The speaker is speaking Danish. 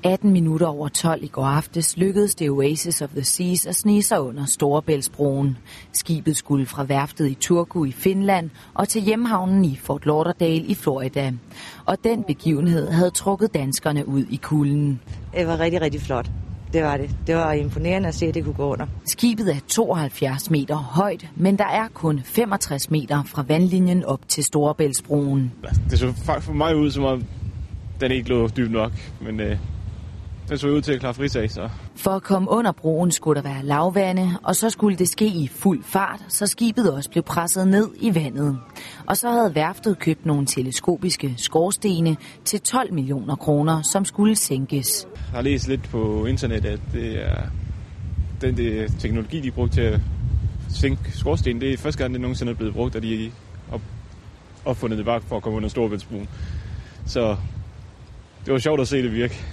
18 minutter over 12 i går aftes lykkedes det Oasis of the Seas at snige sig under Storebæltsbroen. Skibet skulle fra værftet i Turku i Finland og til hjemhavnen i Fort Lauderdale i Florida. Og den begivenhed havde trukket danskerne ud i kulden. Det var rigtig, rigtig flot. Det var det. Det var imponerende at se, at det kunne gå under. Skibet er 72 meter højt, men der er kun 65 meter fra vandlinjen op til Storebæltsbroen. Det så for mig ud, som om den ikke lå dybt nok, men den så ud til at klare frisag. Så. For at komme under broen skulle der være lavvande, og så skulle det ske i fuld fart, så skibet også blev presset ned i vandet. Og så havde værftet købt nogle teleskopiske skorstene til 12 millioner kroner, som skulle sænkes. Jeg har læst lidt på internet, at det er den teknologi, de brugte til at sænke skorstenen. Det er første gang, det nogensinde er blevet brugt, og de har opfundet det bare for at komme under Storebæltsbroen. Så det var sjovt at se det virke.